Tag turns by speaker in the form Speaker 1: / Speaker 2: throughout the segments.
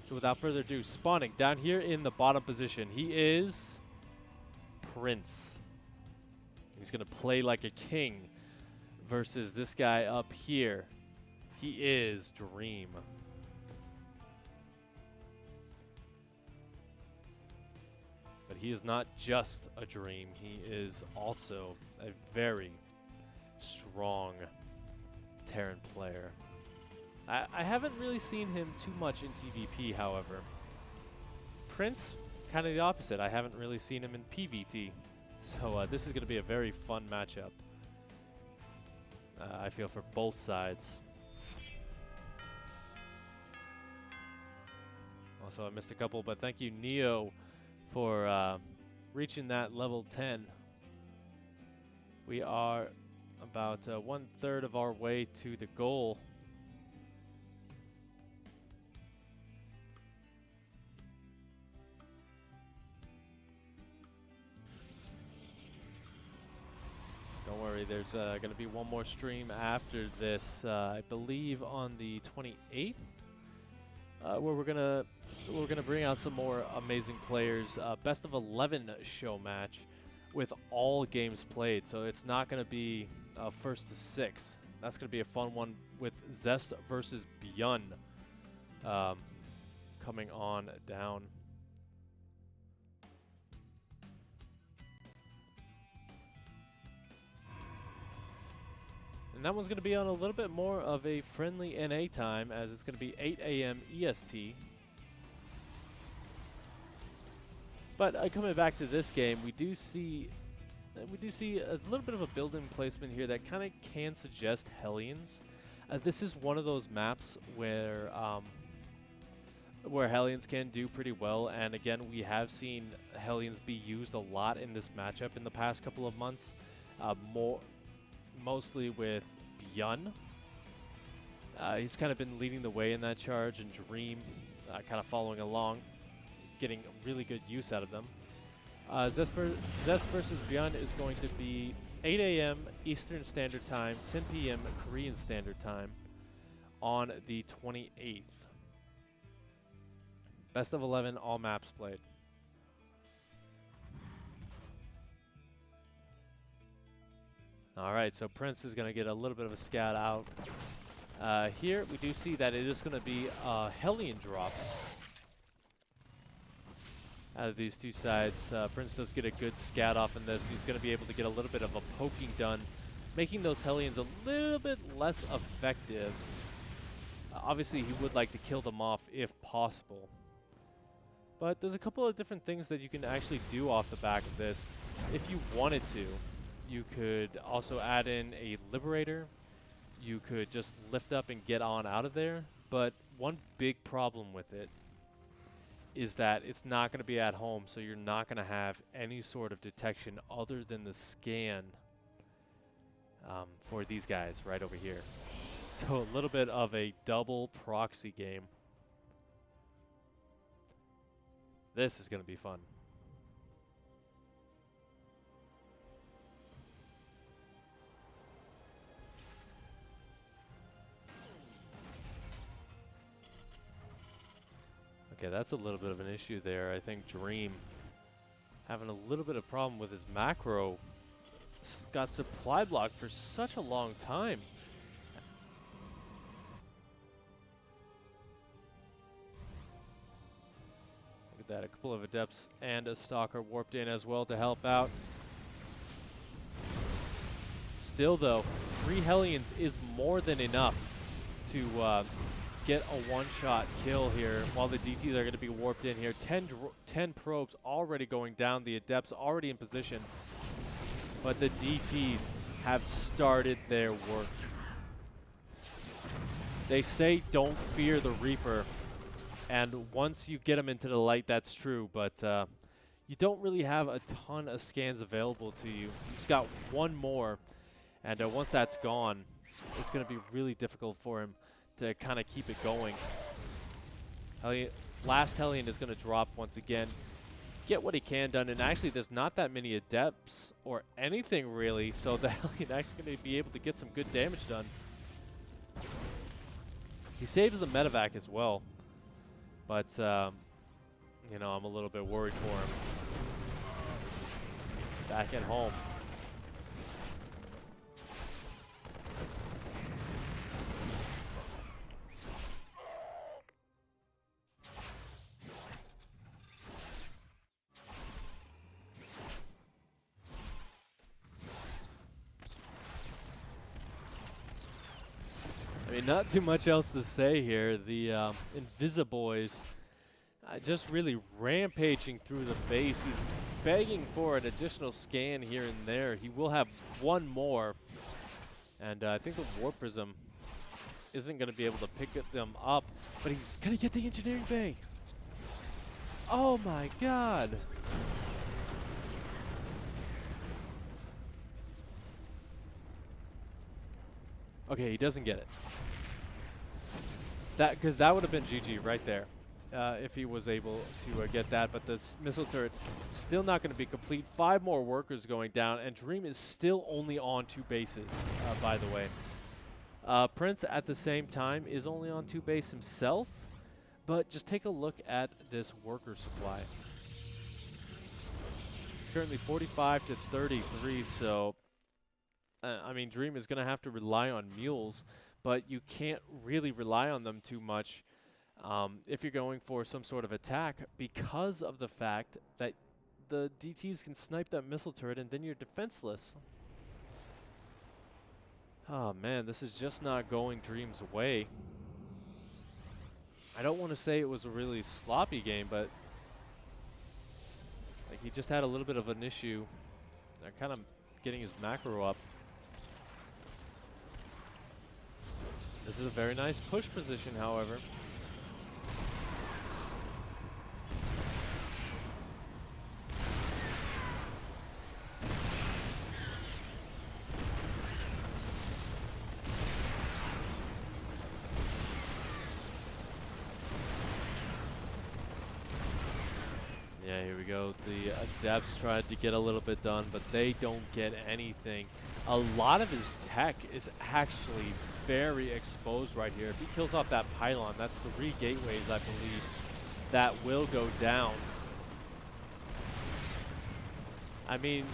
Speaker 1: So without further ado, spawning down here in the bottom position, he is Prince. He's going to play like a king versus this guy up here. He is Dream. But he is not just a Dream. He is also a very strong Terran player. I haven't really seen him too much in TVP, however. Prince, kind of the opposite. I haven't really seen him in PVT. So this is going to be a very fun matchup. I feel for both sides. Also, I missed a couple, but thank you, Neo, for reaching that level 10. We are about 1/3 of our way to the goal. Don't worry, there's going to be one more stream after this, I believe on the 28th, where we're gonna bring out some more amazing players. Best of 11 show match with all games played, so it's not going to be first to 6. That's going to be a fun one with Zest versus Byun coming on down. And that one's going to be on a little bit more of a friendly NA time, as it's going to be 8 a.m. EST. But coming back to this game, we do see a little bit of a building placement here that kind of can suggest Hellions. This is one of those maps where Hellions can do pretty well, and again, we have seen Hellions be used a lot in this matchup in the past couple of months. Mostly with Byun. He's kind of been leading the way in that charge, and Dream kind of following along, getting really good use out of them. Zest versus Byun is going to be 8 a.m. Eastern Standard Time, 10 p.m. Korean Standard Time on the 28th. Best of 11, all maps played. All right, so Prince is going to get a little bit of a scout out. Here, we do see that it is going to be Hellion drops out of these two sides. Prince does get a good scout off in this. He's going to be able to get a little bit of a poking done, making those Hellions a little bit less effective. Obviously, he would like to kill them off if possible. But there's a couple of different things that you can actually do off the back of this if you wanted to. You could also add in a Liberator. You could just lift up and get on out of there. But one big problem with it is that it's not going to be at home, so you're not going to have any sort of detection other than the scan for these guys right over here. So a little bit of a double proxy game. This is going to be fun. Okay, that's a little bit of an issue there. I think Dream having a little bit of problem with his macro. Got supply blocked for such a long time. Look at that, a couple of Adepts and a Stalker warped in as well to help out. Still though, 3 Hellions is more than enough to get a one-shot kill here, while the DTs are going to be warped in here. 10 probes already going down, the Adepts already in position, but the DTs have started their work. They say don't fear the Reaper, and once you get them into the light, that's true, but you don't really have a ton of scans available to you. You've got one more, and once that's gone, it's going to be really difficult for him to kind of keep it going. Last Hellion is going to drop once again, get what he can done, and actually there's not that many Adepts or anything really, so the Hellion actually going to be able to get some good damage done. He saves the medevac as well. But, you know, I'm a little bit worried for him. Back at home. I mean, not too much else to say here. The Invisiboys just really rampaging through the base. He's begging for an additional scan here and there. He will have one more. And I think the Warp Prism isn't going to be able to pick them up. But he's going to get the Engineering Bay. Oh my god. Okay, he doesn't get it. Because that would have been GG right there if he was able to get that. But this missile turret still not going to be complete. 5 more workers going down, and Dream is still only on 2 bases, by the way. Prince, at the same time, is only on 2 bases himself. But just take a look at this worker supply. It's currently 45 to 33, so I mean, Dream is going to have to rely on mules, but you can't really rely on them too much if you're going for some sort of attack, because of the fact that the DTs can snipe that missile turret and then you're defenseless. Oh man, this is just not going Dream's way. I don't want to say it was a really sloppy game, but like, he just had a little bit of an issue. They're kind of getting his macro up. This is a very nice push position, however. Yeah, here we go. The Adepts tried to get a little bit done, but they don't get anything. A lot of his tech is actually very exposed right here. If he kills off that pylon, that's 3 gateways, I believe, that will go down. I mean,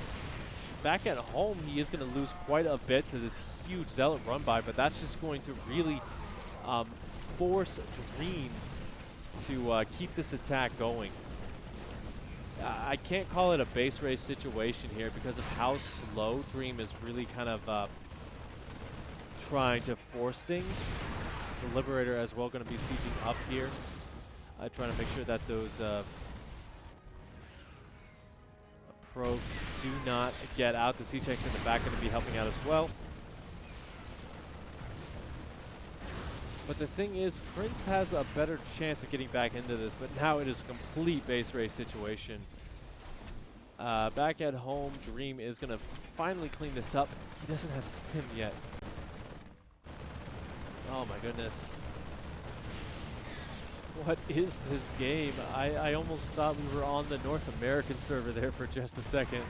Speaker 1: back at home, he is going to lose quite a bit to this huge Zealot run by, but that's just going to really force Dream to keep this attack going. I can't call it a base race situation here because of how slow Dream is really kind of trying to force things. The Liberator as well going to be sieging up here, trying to make sure that those probes do not get out. The ITaX in the back going to be helping out as well. But the thing is, Prince has a better chance of getting back into this, but now it is a complete base race situation. Back at home, Dream is going to finally clean this up. He doesn't have Stim yet. Oh my goodness. What is this game? I almost thought we were on the North American server there for just a second.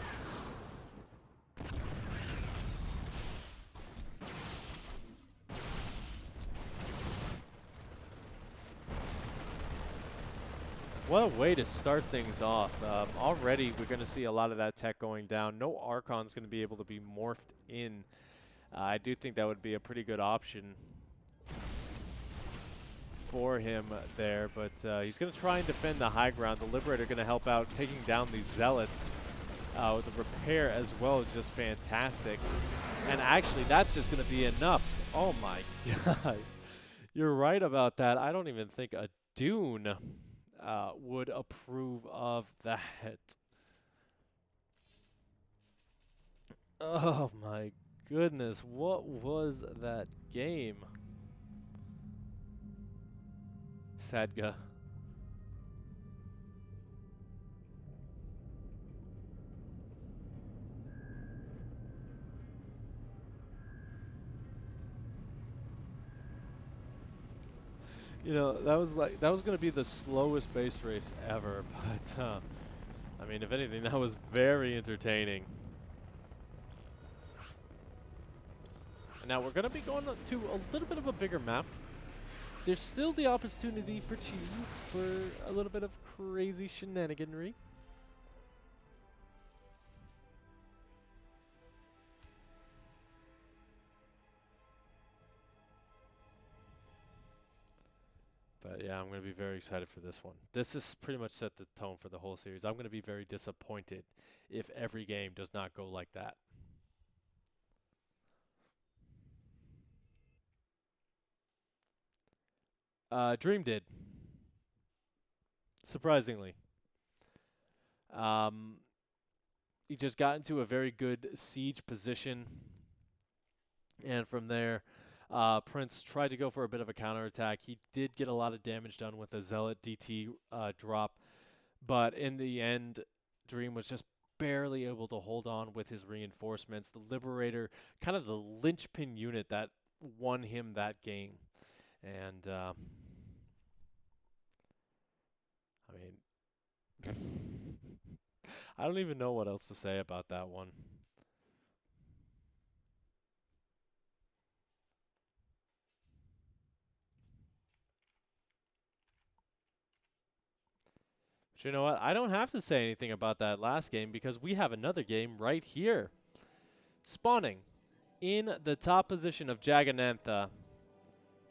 Speaker 1: What a way to start things off. Already we're going to see a lot of that tech going down. No Archon's going to be able to be morphed in. I do think that would be a pretty good option for him there, but he's going to try and defend the high ground. The Liberator going to help out taking down these Zealots. The repair as well is just fantastic. And actually, that's just going to be enough. Oh my god. You're right about that. I don't even think a Dune would approve of that. Oh my goodness, what was that game? Sadga. You know, that was going to be the slowest base race ever, but I mean, if anything, that was very entertaining. Now we're going to be going to a little bit of a bigger map. there's still the opportunity for cheese, for a little bit of crazy shenaniganry. But yeah, I'm going to be very excited for this one. This has pretty much set the tone for the whole series. I'm going to be very disappointed if every game does not go like that. Dream did. Surprisingly. He just got into a very good siege position. And from there, Prince tried to go for a bit of a counterattack. He did get a lot of damage done with a Zealot DT drop. But in the end, Dream was just barely able to hold on with his reinforcements. The Liberator, kind of the linchpin unit that won him that game. And, I mean, I don't even know what else to say about that one. But you know what? I don't have to say anything about that last game because we have another game right here. Spawning in the top position of Jaganantha,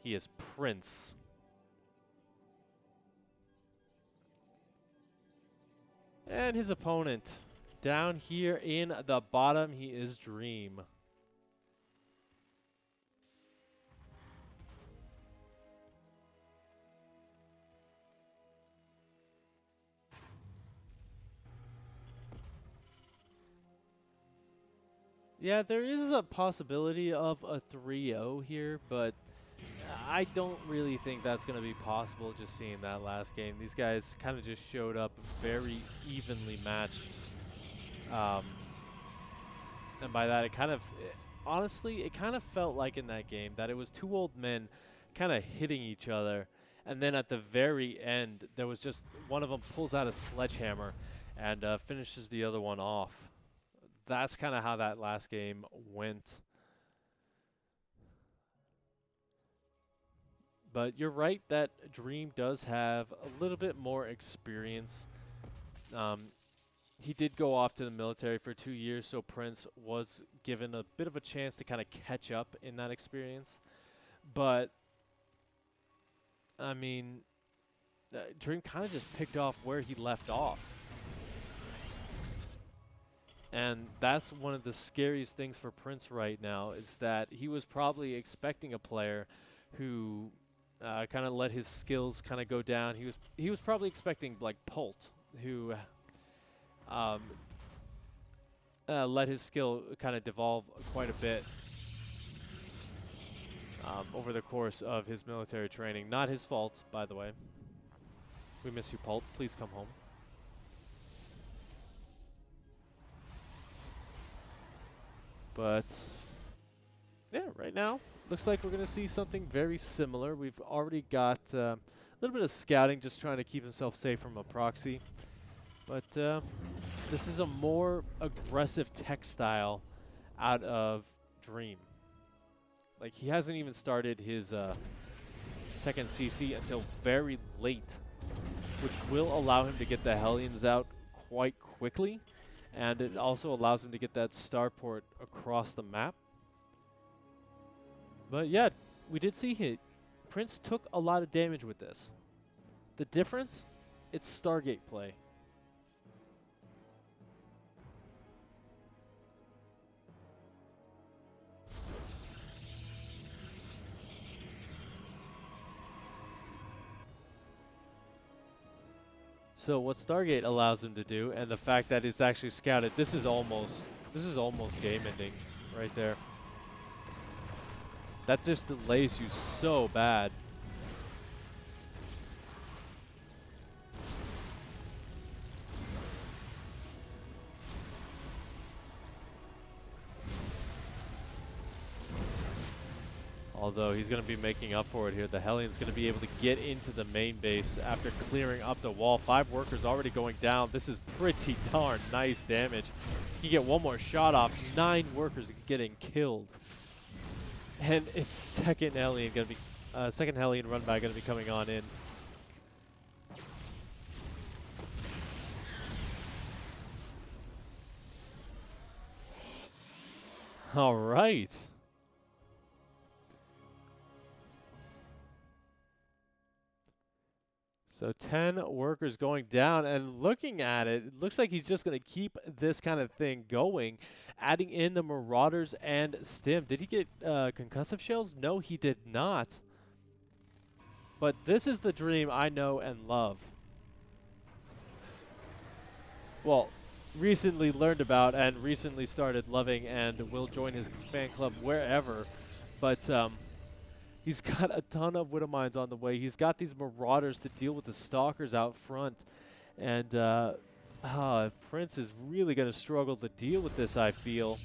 Speaker 1: he is Prince. And his opponent, down here in the bottom, he is Dream. Yeah, there is a possibility of a 3-0 here, but I don't really think that's going to be possible just seeing that last game. These guys kind of just showed up very evenly matched. And by that, honestly, it kind of felt like in that game that it was two old men kind of hitting each other. And then at the very end, there was just one of them pulls out a sledgehammer and finishes the other one off. That's kind of how that last game went. But you're right that Dream does have a little bit more experience. He did go off to the military for 2 years, so Prince was given a bit of a chance to kind of catch up in that experience. But, I mean, Dream kind of just picked off where he left off. And that's one of the scariest things for Prince right now, is that he was probably expecting a player who kind of let his skills kind of go down. He was probably expecting like Pult, who let his skill kind of devolve quite a bit over the course of his military training. Not his fault, by the way. We miss you, Pult. Please come home. But yeah, right now, looks like we're going to see something very similar. We've already got a little bit of scouting, just trying to keep himself safe from a proxy. But this is a more aggressive tech style out of Dream. Like, he hasn't even started his second CC until very late, which will allow him to get the Hellions out quite quickly. And it also allows him to get that starport across the map. But yeah, we did see Prince took a lot of damage with this. The difference, it's Stargate play. So what Stargate allows him to do, and the fact that it's actually scouted, this is almost game ending right there. That just delays you so bad. Although he's going to be making up for it here. The Hellion's going to be able to get into the main base after clearing up the wall. 5 workers already going down. This is pretty darn nice damage. You get one more shot off. 9 workers getting killed. And his second Hellion going to be second Hellion run back going to be coming on in. All right. So 10 workers going down, and looking at it, it looks like he's just going to keep this kind of thing going, adding in the Marauders and Stim. Did he get concussive shells? No, he did not. But this is the Dream I know and love. Well, recently learned about and recently started loving and will join his fan club wherever. But he's got a ton of Widow Mines on the way. He's got these Marauders to deal with the Stalkers out front. And Prince is really going to struggle to deal with this, I feel.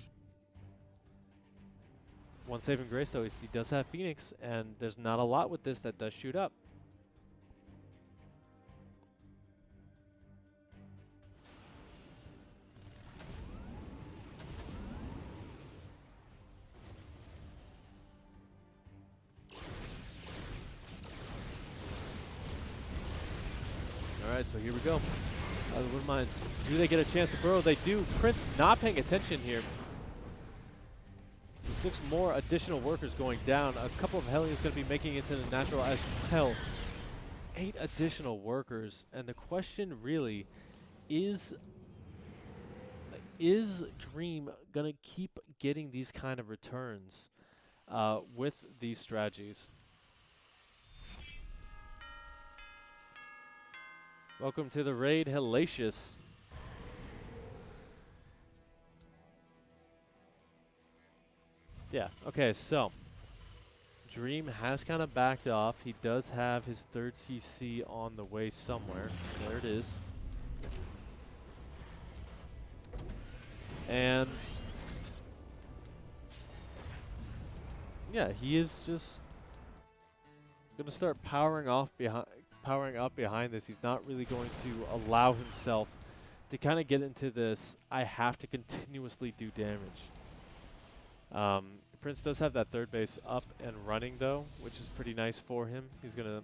Speaker 1: One saving grace, though, is he does have Phoenix, and there's not a lot with this that does shoot up. Alright, so here we go. The Widow Mines, do they get a chance to burrow? They do. Prince not paying attention here. So 6 more additional workers going down. A couple of Hellions going to be making it to the natural as well. 8 additional workers. And the question really is Dream going to keep getting these kind of returns with these strategies? Welcome to the raid, Hellacious. Yeah, okay, so Dream has kind of backed off. He does have his 3rd CC on the way somewhere. There it is. And yeah, he is just going to start powering up behind this. He's not really going to allow himself to kind of get into this, I have to continuously do damage. Prince does have that 3rd base up and running, though, which is pretty nice for him. He's going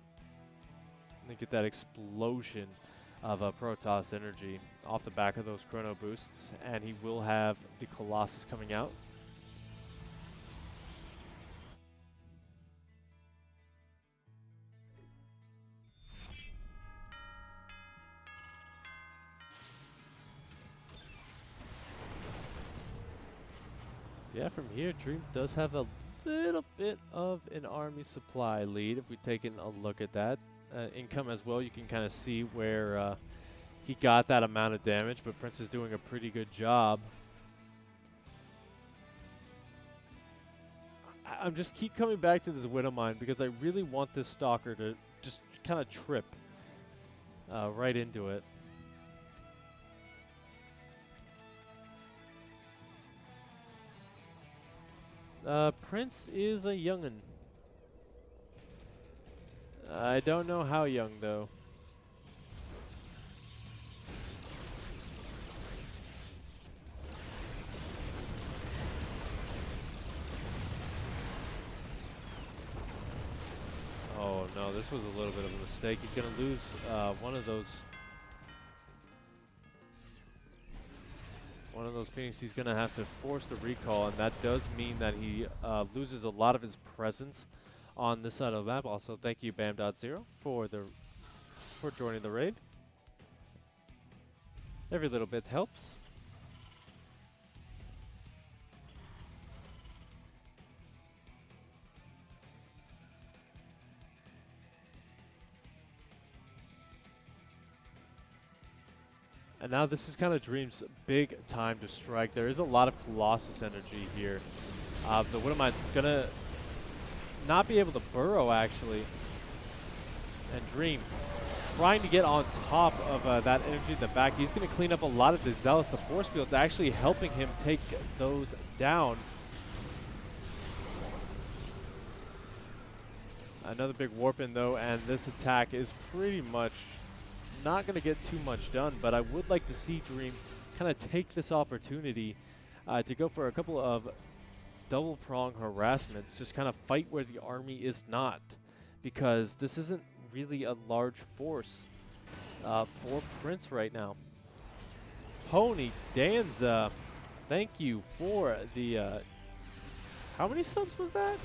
Speaker 1: to get that explosion of Protoss energy off the back of those Chrono boosts, and he will have the Colossus coming out. Yeah, from here, Dream does have a little bit of an army supply lead. If we've taken a look at that income as well, you can kind of see where he got that amount of damage, but Prince is doing a pretty good job. I'm just keep coming back to this Widow Mine because I really want this Stalker to just kind of trip right into it. Prince is a youngin'. I don't know how young, though. Oh, no, this was a little bit of a mistake. He's going to lose one of those Phoenix. He's going to have to force the recall, and that does mean that he loses a lot of his presence on this side of the map. Also, thank you, Bam.0, for joining the raid. Every little bit helps. And now this is kind of Dream's big time to strike. There is a lot of Colossus energy here. The Widow Mine's going to not be able to burrow, actually. And Dream trying to get on top of that energy in the back. He's going to clean up a lot of the Zealots. The force field's actually helping him take those down. Another big warp in, though, and this attack is pretty much not going to get too much done, but I would like to see Dream kind of take this opportunity to go for a couple of double prong harassments, just kind of fight where the army is not. because this isn't really a large force for Prince right now. Pony Danza, thank you for the, how many subs was that?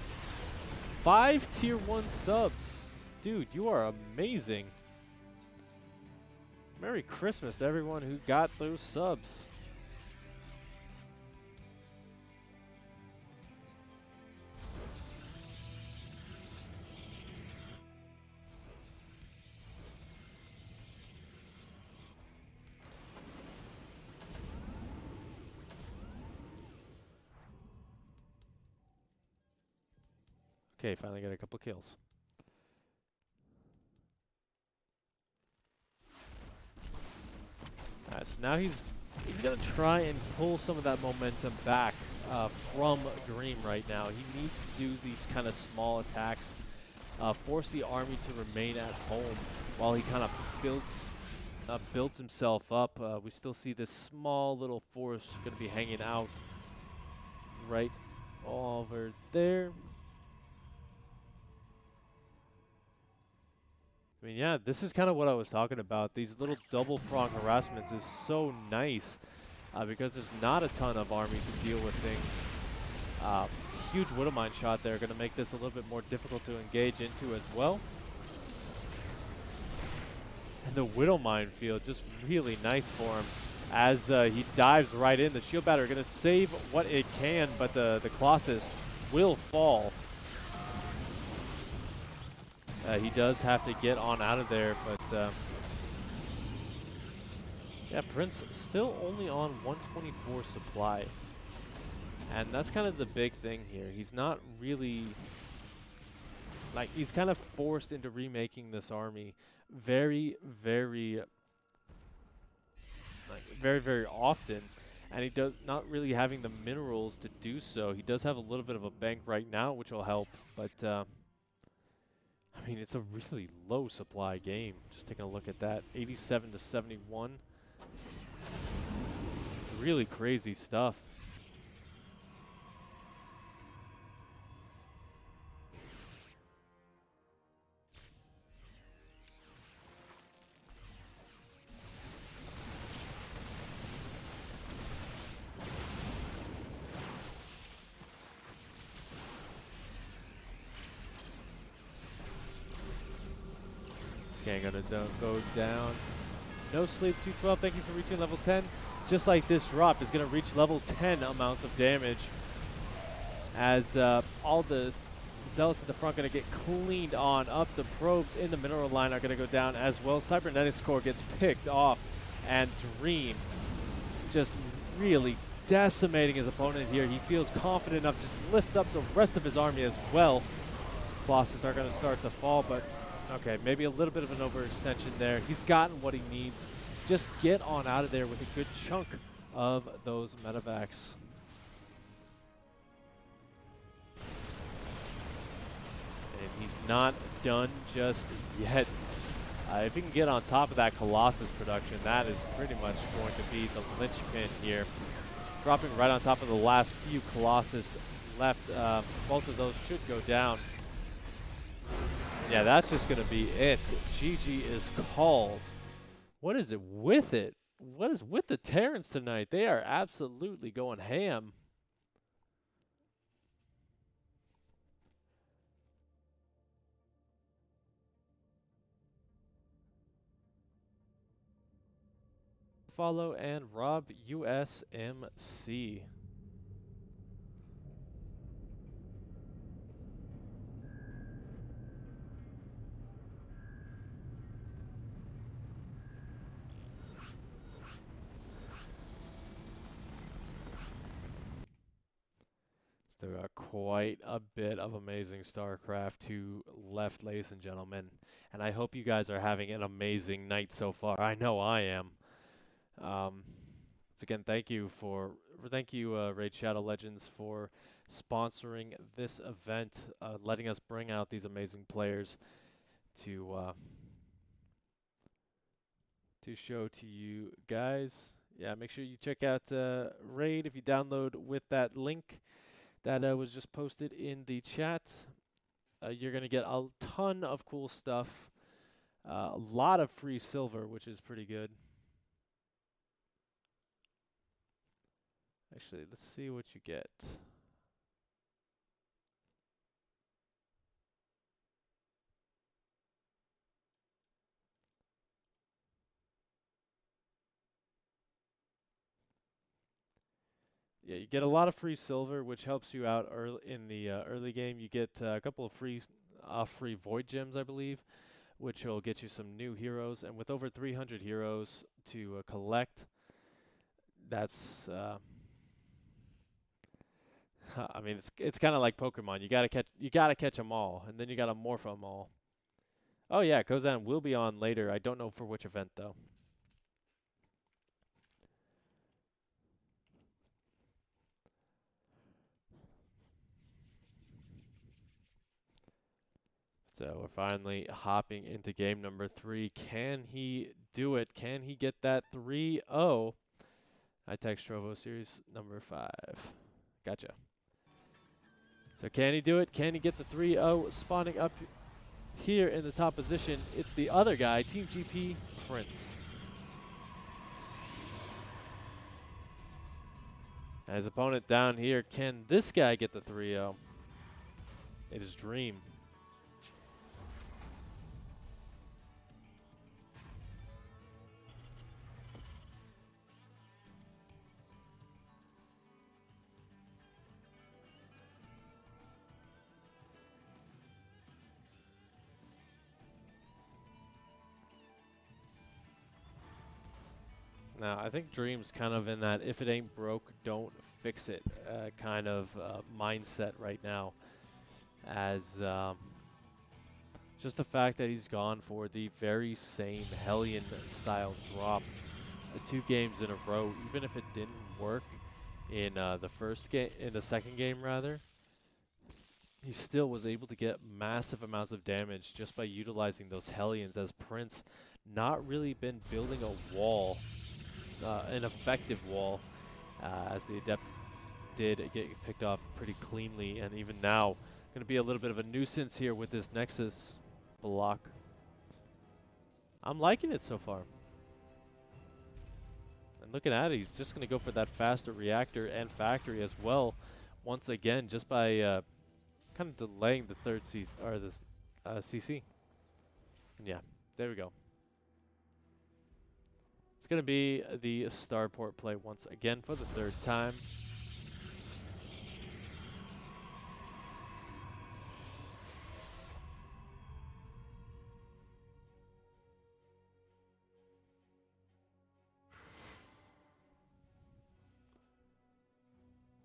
Speaker 1: 5 tier 1 subs. Dude, you are amazing. Merry Christmas to everyone who got those subs. Okay, finally got a couple kills. Alright, so now he's gonna try and pull some of that momentum back from Dream right now. He needs to do these kind of small attacks, force the army to remain at home while he kind of builds himself up. We still see this small little force gonna be hanging out right over there. I mean, yeah, this is kind of what I was talking about. These little double prong harassments is so nice because there's not a ton of army to deal with things. Huge Widowmine shot there, going to make this a little bit more difficult to engage into as well. And the Widowmine field just really nice for him as he dives right in. The shield batter going to save what it can, but the Colossus will fall. He does have to get on out of there, but yeah, Prince still only on 124 supply. And that's kind of the big thing here. He's not really, like, he's kind of forced into remaking this army very, very often. And he does not really having the minerals to do so. He does have a little bit of a bank right now, which will help, but I mean, it's a really low supply game. Just taking a look at that, 87 to 71. Really crazy stuff. Okay, gonna go down. No sleep, 212. Thank you for reaching level 10. Just like this drop is gonna reach level 10 amounts of damage, as all the zealots at the front gonna get cleaned on up. The probes in the mineral line are gonna go down as well. Cybernetics core gets picked off, and Dream just really decimating his opponent here. He feels confident enough to just lift up the rest of his army as well. Colossus are gonna start to fall, but okay, maybe a little bit of an overextension there. He's gotten what he needs. Just get on out of there with a good chunk of those medevacs. And he's not done just yet. If he can get on top of that Colossus production, that is pretty much going to be the linchpin here. Dropping right on top of the last few Colossus left. Both of those should go down. Yeah, that's just going to be it. GG is called. What is it with it? What is with the Terrans tonight? They are absolutely going ham. Follow and Rob USMC. Still got quite a bit of amazing StarCraft 2 left, ladies and gentlemen. And I hope you guys are having an amazing night so far. I know I am. Once again, thank you, Raid Shadow Legends, for sponsoring this event, letting us bring out these amazing players to show to you guys. Yeah, make sure you check out Raid if you download with that link that was just posted in the chat. You're going to get a ton of cool stuff. A lot of free silver, which is pretty good. Actually, let's see what you get. Yeah, you get a lot of free silver, which helps you out early in the early game. You get a couple of free void gems, I believe, which will get you some new heroes. And with over 300 heroes to collect, that's I mean, it's kind of like Pokemon. You gotta catch them all, and then you gotta morph them all. Oh yeah, Kozan will be on later. I don't know for which event though. So we're finally hopping into game number 3. Can he do it? Can he get that 3-0? ITaX Trovo Series number 5. Gotcha. So can he do it? Can he get the 3-0 spawning up here in the top position? It's the other guy, Team GP, Prince. And his opponent down here, can this guy get the 3-0? It is Dream. Now, I think Dream's kind of in that if it ain't broke, don't fix it kind of mindset right now. As just the fact that he's gone for the very same Hellion style drop 2 games in a row, even if it didn't work in the second game rather, he still was able to get massive amounts of damage just by utilizing those Hellions, as Prince not really been building a wall. An effective wall, as the Adept did get picked off pretty cleanly, and even now, going to be a little bit of a nuisance here with this Nexus block. I'm liking it so far. And looking at it, he's just going to go for that faster reactor and factory as well, once again, just by kind of delaying the third CC. Yeah, there we go. It's going to be the starport play once again for the 3rd time.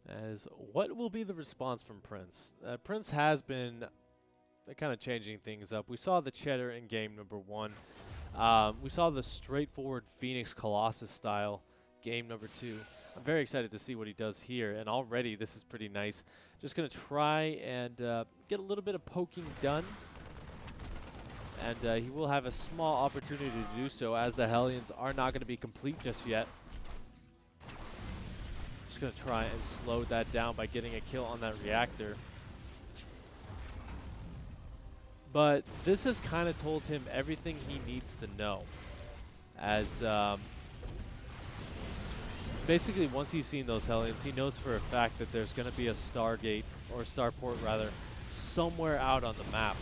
Speaker 1: As what will be the response from Prince? Prince has been kind of changing things up. We saw the cheddar in game number 1. We saw the straightforward Phoenix Colossus style game number 2. I'm very excited to see what he does here, and already this is pretty nice. Just going to try and get a little bit of poking done, and he will have a small opportunity to do so, as the Hellions are not going to be complete just yet. Just going to try and slow that down by getting a kill on that reactor. But this has kind of told him everything he needs to know, as basically once he's seen those Hellions, he knows for a fact that there's going to be a Stargate, or starport rather, somewhere out on the map.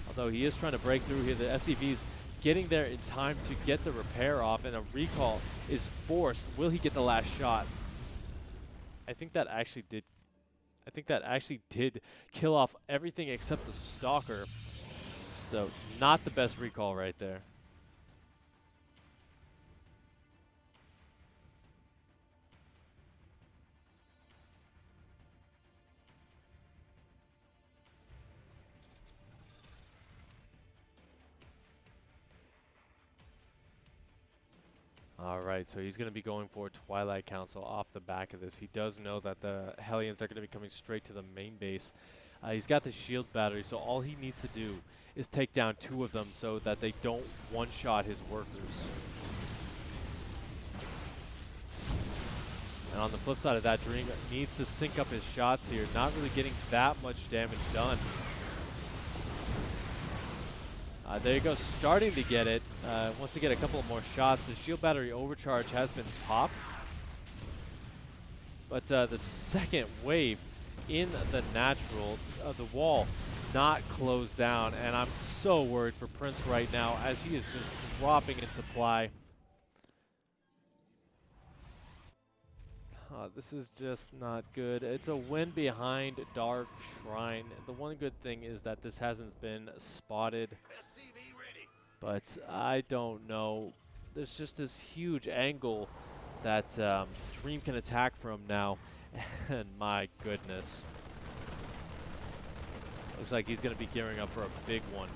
Speaker 1: Although he is trying to break through here, the SCV's getting there in time to get the repair off, and a recall is forced. Will he get the last shot? I think that actually did kill off everything except the Stalker. So not the best recall right there. All right, so he's going to be going for Twilight Council off the back of this. He does know that the Hellions are going to be coming straight to the main base. He's got the shield battery, so all he needs to do is take down 2 of them so that they don't one-shot his workers. And on the flip side of that, Dream needs to sync up his shots here, not really getting that much damage done. There you go, starting to get it. Wants to get a couple more shots. The shield battery overcharge has been popped. But the second wave in the natural, the wall not closed down. And I'm so worried for Prince right now as he is just dropping in supply. This is just not good. It's a win behind Dark Shrine. The one good thing is that this hasn't been spotted. But I don't know. There's just this huge angle that Dream can attack from now. And my goodness. Looks like he's going to be gearing up for a big one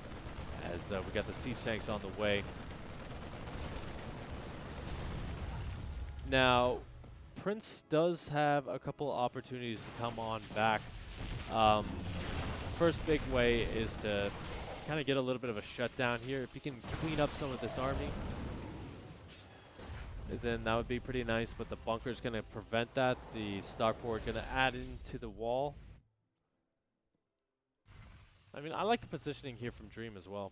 Speaker 1: as we got the siege tanks on the way. Now, Prince does have a couple of opportunities to come on back. First big way is to kind of get a little bit of a shutdown here. If he can clean up some of this army, then that would be pretty nice, but the bunker's going to prevent that. The starport going to add into the wall. I mean, I like the positioning here from Dream as well.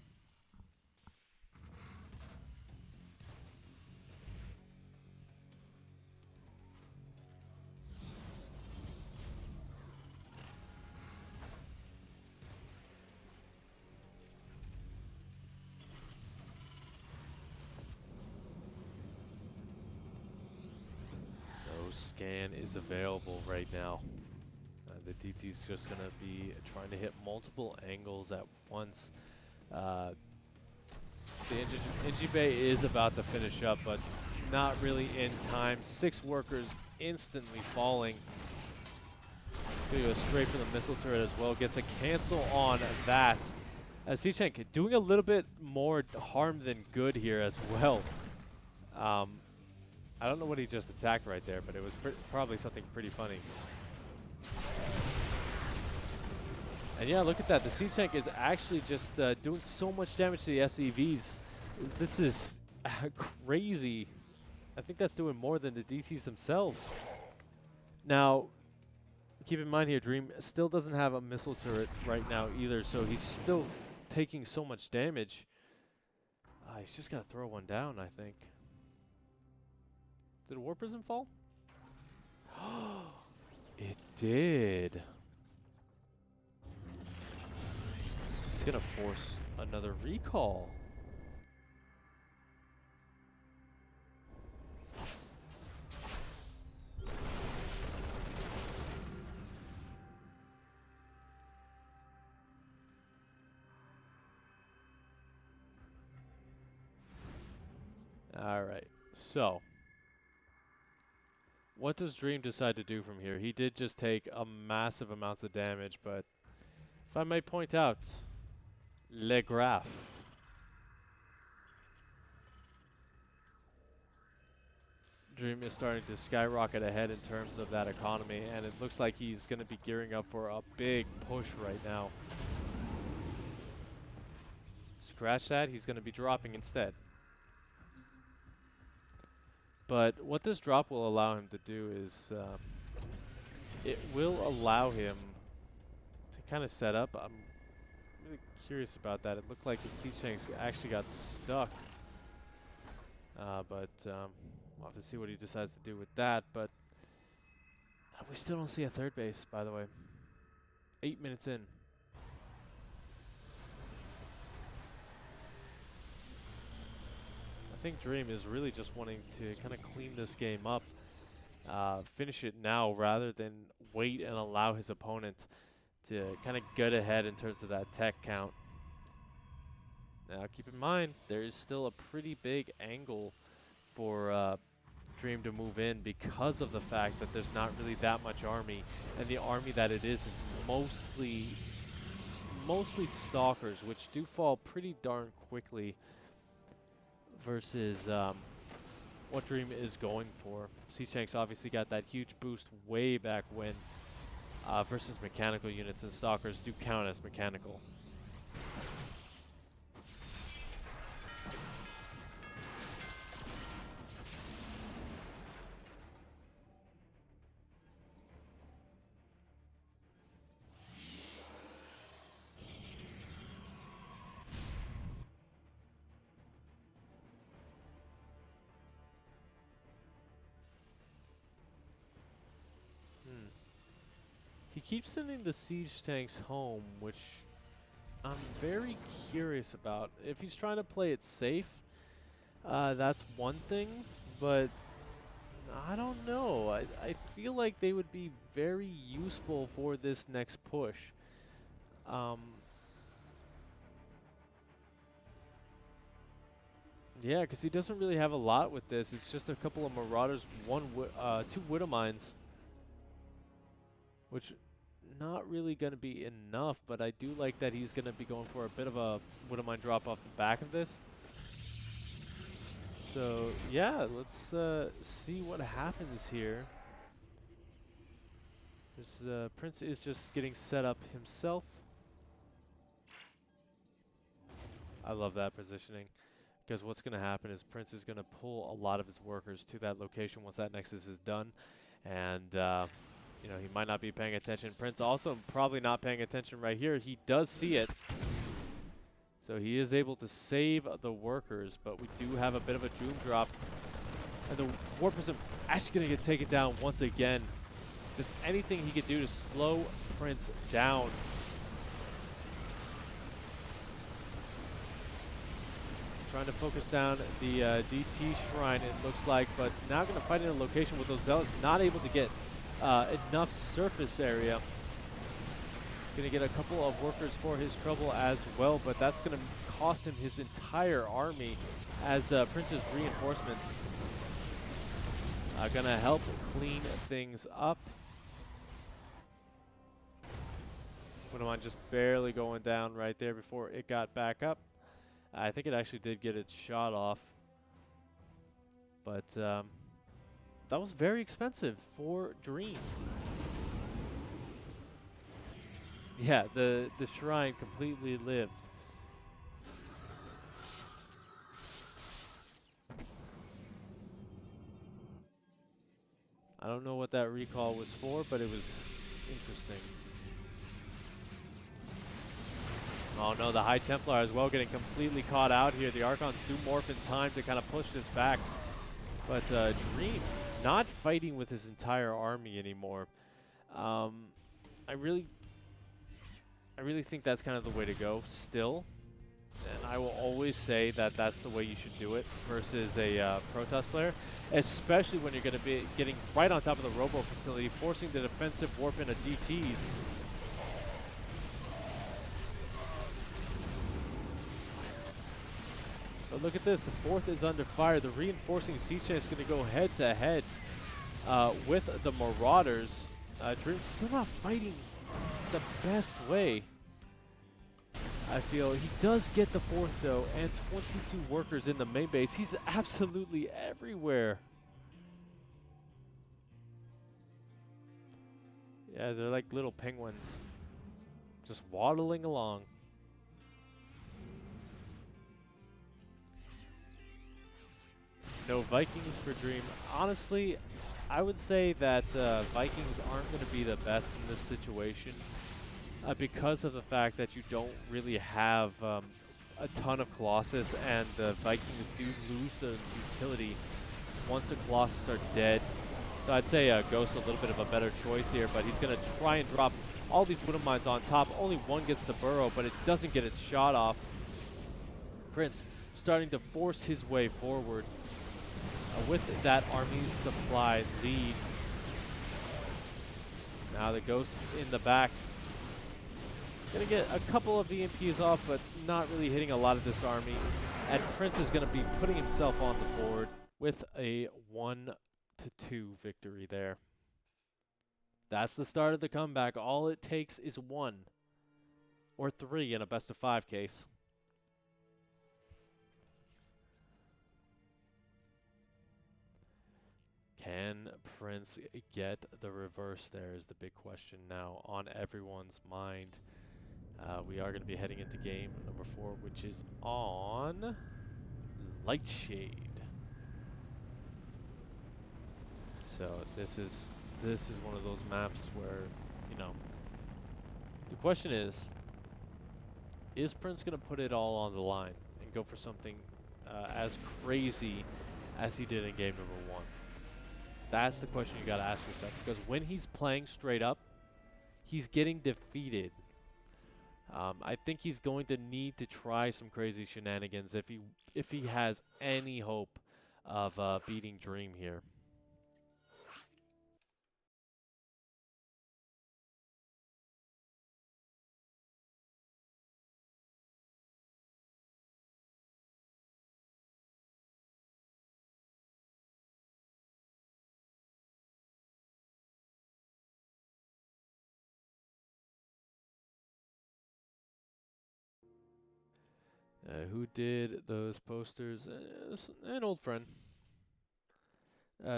Speaker 1: Scan is available right now. The DT's just going to be trying to hit multiple angles at once. The Engi Bay is about to finish up, but not really in time. 6 workers instantly falling. Gonna go straight for the missile turret as well. Gets a cancel on that. Sichenk doing a little bit more harm than good here as well. I don't know what he just attacked right there, but it was probably something pretty funny. And yeah, look at that. The siege tank is actually just doing so much damage to the SCVs. This is crazy. I think that's doing more than the DTs themselves. Now, keep in mind here, Dream still doesn't have a missile turret right now either, so he's still taking so much damage. He's just going to throw one down, I think. Did a War Prism fall? It did. He's going to force another recall. All right. So, what does Dream decide to do from here? He did just take a massive amounts of damage, but if I may point out, Le Graph. Dream is starting to skyrocket ahead in terms of that economy, and it looks like he's going to be gearing up for a big push right now. Scratch that, he's going to be dropping instead. But what this drop will allow him to do is it will allow him to kind of set up. I'm really curious about that. It looked like the siege tanks actually got stuck. But we'll have to see what he decides to do with that. But we still don't see a third base, by the way. 8 minutes in. I think Dream is really just wanting to kind of clean this game up, finish it now rather than wait and allow his opponent to kind of get ahead in terms of that tech count. Now keep in mind, there is still a pretty big angle for Dream to move in because of the fact that there's not really that much army, and the army that it is mostly stalkers, which do fall pretty darn quickly versus what Dream is going for. Siege tanks obviously got that huge boost way back when versus mechanical units, and stalkers do count as mechanical. keeps sending the siege tanks home, which I'm very curious about. If he's trying to play it safe, that's one thing, but I don't know. I feel like they would be very useful for this next push. Yeah, because he doesn't really have a lot with this. It's just a couple of Marauders, two Widow Mines, which not really going to be enough, but I do like that he's going to be going for a bit of a Widow Mine drop off the back of this. So, yeah, let's see what happens here. Prince is just getting set up himself. I love that positioning. Because what's going to happen is Prince is going to pull a lot of his workers to that location once that Nexus is done. And, you know, he might not be paying attention. Prince also probably not paying attention right here. He does see it. So he is able to save the workers, but we do have a bit of a doom drop. And the War Prism actually going to get taken down once again. Just anything he could do to slow Prince down. Trying to focus down the DT Shrine, it looks like, but now going to fight in a location with those Zealots not able to get enough surface area. Going to get a couple of workers for his trouble as well, but that's going to cost him his entire army as Prince's reinforcements are going to help clean things up. Wouldn't mind just barely going down right there before it got back up. I think it actually did get its shot off, but that was very expensive for Dream. Yeah, the shrine completely lived. I don't know what that recall was for, but it was interesting. Oh no, the High Templar as well getting completely caught out here. The Archons do morph in time to kind of push this back. But Dream not fighting with his entire army anymore. I really think that's kind of the way to go still. And I will always say that that's the way you should do it versus a Protoss player. Especially when you're going to be getting right on top of the Robo facility, forcing the defensive warp into DTs. But look at this, the 4th is under fire. The reinforcing siege tank is going to go head to head with the Marauders. Dream's still not fighting the best way. I feel he does get the 4th though, and 22 workers in the main base. He's absolutely everywhere. Yeah, they're like little penguins, just waddling along. No Vikings for Dream. Honestly, I would say that Vikings aren't going to be the best in this situation because of the fact that you don't really have a ton of Colossus, and the Vikings do lose their utility once the Colossus are dead. So I'd say Ghost a little bit of a better choice here, but he's going to try and drop all these Widow Mines on top. Only one gets the burrow, but it doesn't get its shot off. Prince starting to force his way forward. With that army supply lead. Now the Ghosts in the back. Gonna get a couple of EMPs off, but not really hitting a lot of this army. And Prince is gonna be putting himself on the board with a 1-2 victory there. That's the start of the comeback. All it takes is 1 or 3 in a best of 5 case. Can Prince get the reverse there is the big question now on everyone's mind. We are going to be heading into game number 4, which is on Lightshade. So this is one of those maps where, you know, the question is Prince going to put it all on the line and go for something as crazy as he did in game number 1? That's the question you got to ask yourself, because when he's playing straight up, he's getting defeated. I think he's going to need to try some crazy shenanigans if he has any hope of beating Dream here. Who did those posters? An old friend.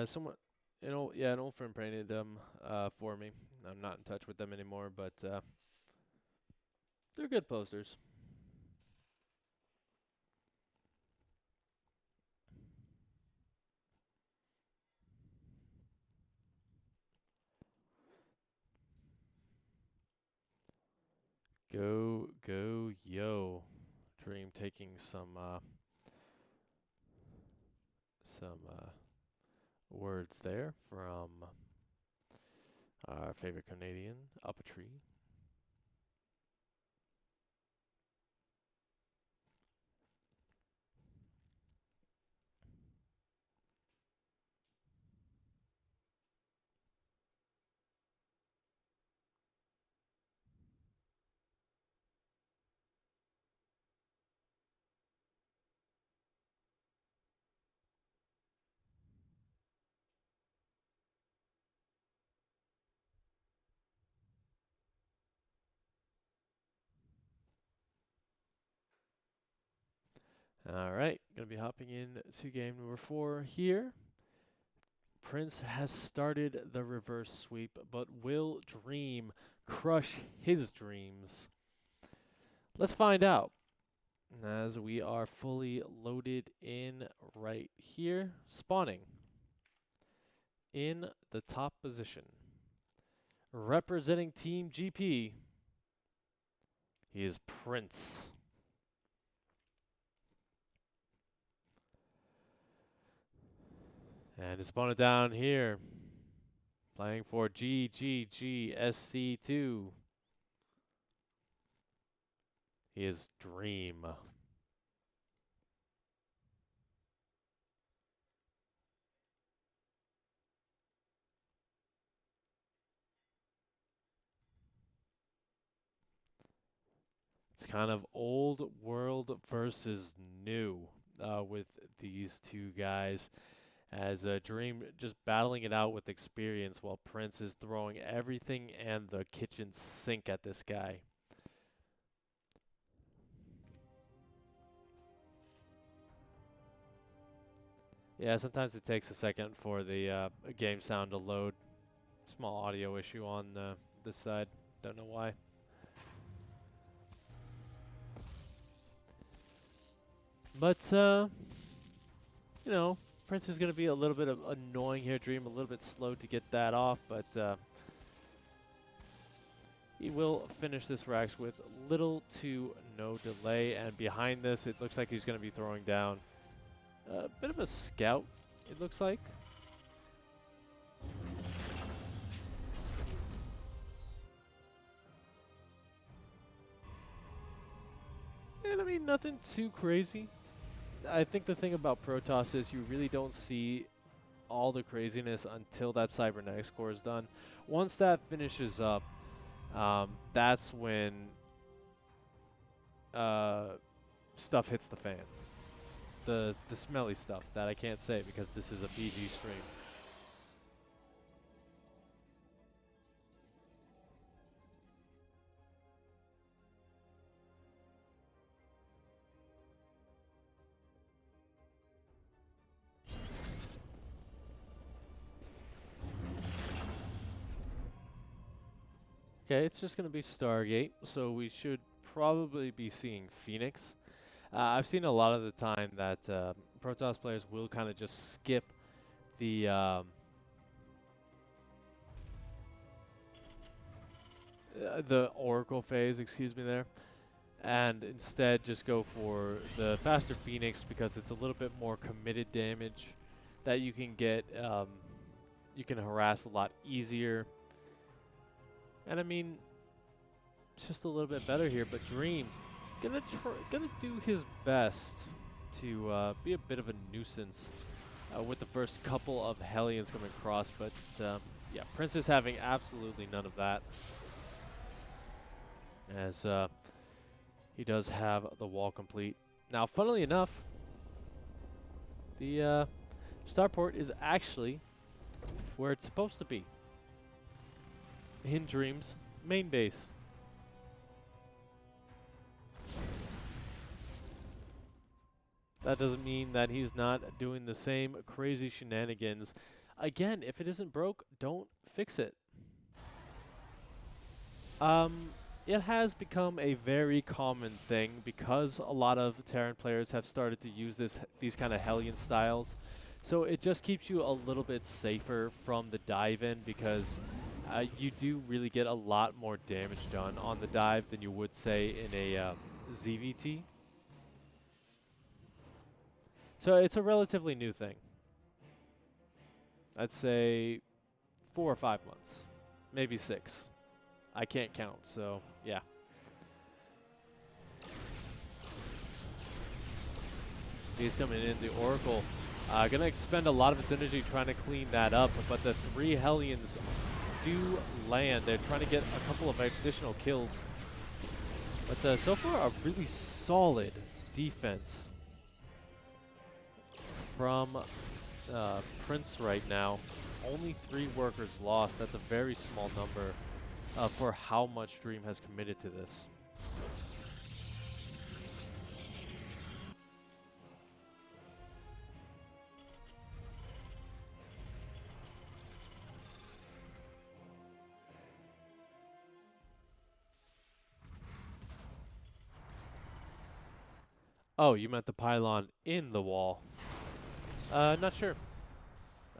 Speaker 1: Someone, an old friend painted them for me. I'm not in touch with them anymore, but they're good posters. Go, yo. Dream taking some words there from our favorite Canadian, Up a Tree. All right, gonna be hopping in to game number 4 here. Prince has started the reverse sweep, but will Dream crush his dreams? Let's find out. As we are fully loaded in right here, spawning in the top position, representing Team GP, he is Prince. And his opponent down here, playing for GGGSC2. He is Dream. It's kind of old world versus new with these two guys. As Dream just battling it out with experience while Prince is throwing everything and the kitchen sink at this guy. Yeah, sometimes it takes a second for the game sound to load. Small audio issue on this side. Don't know why. But, you know, Prince is going to be a little bit annoying here. Dream a little bit slow to get that off, but he will finish this Rax with little to no delay. And behind this, it looks like he's going to be throwing down a bit of a scout, it looks like. And I mean, nothing too crazy. I think the thing about Protoss is you really don't see all the craziness until that cybernetics core is done. Once that finishes up, that's when stuff hits the fan. The smelly stuff that I can't say because this is a PG stream. Okay, it's just going to be Stargate, so we should probably be seeing Phoenix. I've seen a lot of the time that Protoss players will kind of just skip the Oracle phase, excuse me there, and instead just go for the faster Phoenix because it's a little bit more committed damage that you can get. You can harass a lot easier. And I mean, just a little bit better here, but Dream gonna do his best to be a bit of a nuisance with the first couple of Hellions coming across, but yeah, Prince is having absolutely none of that, as he does have the wall complete. Now, funnily enough, the starport is actually where it's supposed to be, in Dream's main base. That doesn't mean that he's not doing the same crazy shenanigans. Again, if it isn't broke, don't fix it. It has become a very common thing because a lot of Terran players have started to use these kind of Hellion styles. So it just keeps you a little bit safer from the dive in, because you do really get a lot more damage done on the dive than you would say in a ZVT. So it's a relatively new thing. I'd say 4 or 5 months, maybe 6. I can't count, so yeah. He's coming in, the Oracle. Gonna expend a lot of its energy trying to clean that up, but the 3 Hellions do land. They're trying to get a couple of additional kills. But so far, a really solid defense from Prince right now. Only 3 workers lost. That's a very small number for how much Dream has committed to this. Oh, you meant the pylon in the wall. Not sure.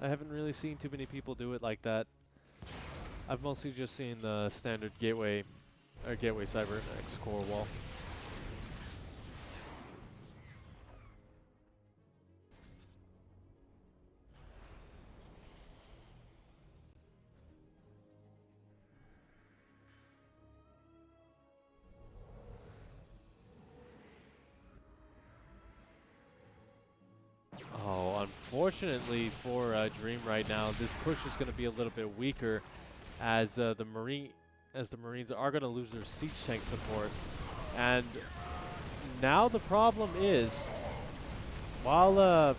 Speaker 1: I haven't really seen too many people do it like that. I've mostly just seen the standard gateway, or gateway cybernetics core wall. Oh, unfortunately for Dream right now, this push is going to be a little bit weaker, as the Marines are going to lose their siege tank support. And now the problem is, while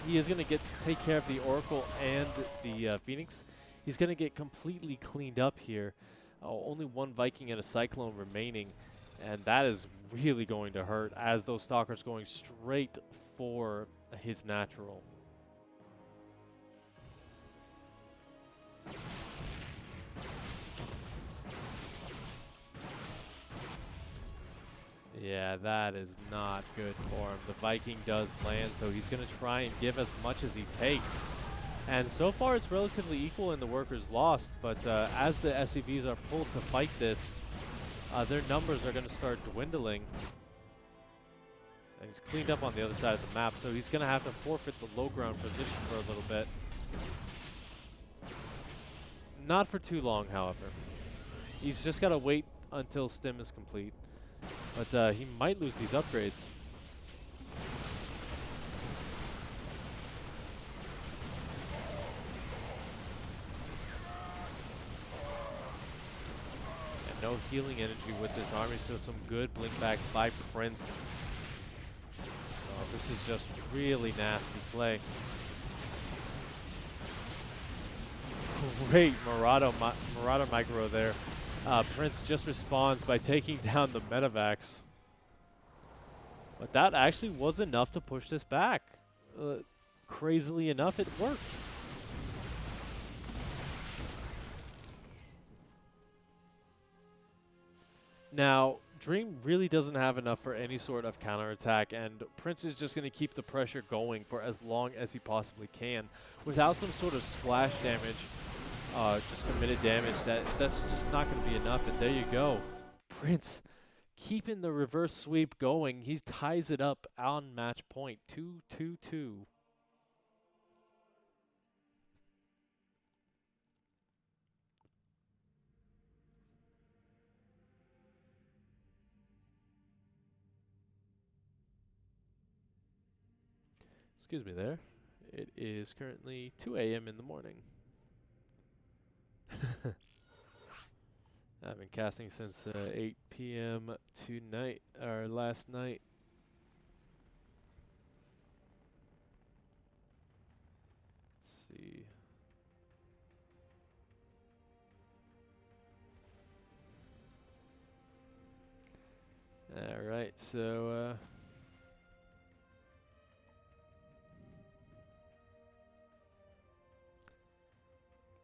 Speaker 1: he is going to take care of the Oracle and the Phoenix, he's going to get completely cleaned up here. Only 1 Viking and a Cyclone remaining, and that is really going to hurt, as those Stalkers going straight for his natural. Yeah, that is not good for him. The Viking does land, so he's going to try and give as much as he takes. And so far, it's relatively equal in the workers lost, but as the SCVs are pulled to fight this, their numbers are going to start dwindling. And he's cleaned up on the other side of the map, so he's going to have to forfeit the low ground position for a little bit. Not for too long, however. He's just got to wait until Stim is complete. But he might lose these upgrades. And no healing energy with this army, so some good blink backs by Prince. Oh, this is just really nasty play. Great Marauder micro there. Prince just responds by taking down the Metavax. But that actually was enough to push this back. Crazily enough, it worked. Now, Dream really doesn't have enough for any sort of counterattack, and Prince is just going to keep the pressure going for as long as he possibly can. Without some sort of splash damage, just committed damage, that's just not going to be enough. And there you go. Prince keeping the reverse sweep going. He ties it up on match point. 2-2-2. Excuse me there. It is currently 2 a.m. in the morning. I've been casting since 8 p.m. tonight, or last night. Let's see. All right, so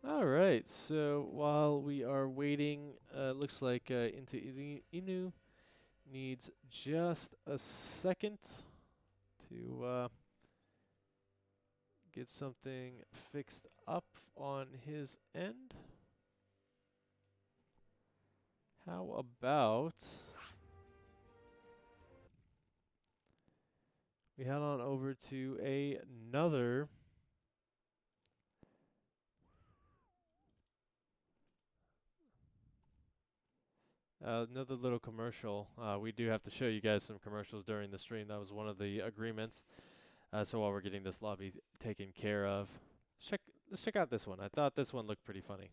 Speaker 1: all right, so while we are waiting, looks like into Inu needs just a second to get something fixed up on his end. How about we head on over to another little commercial. We do have to show you guys some commercials during the stream. That was one of the agreements. So while we're getting this lobby taken care of, let's check out this one. I thought this one looked pretty funny.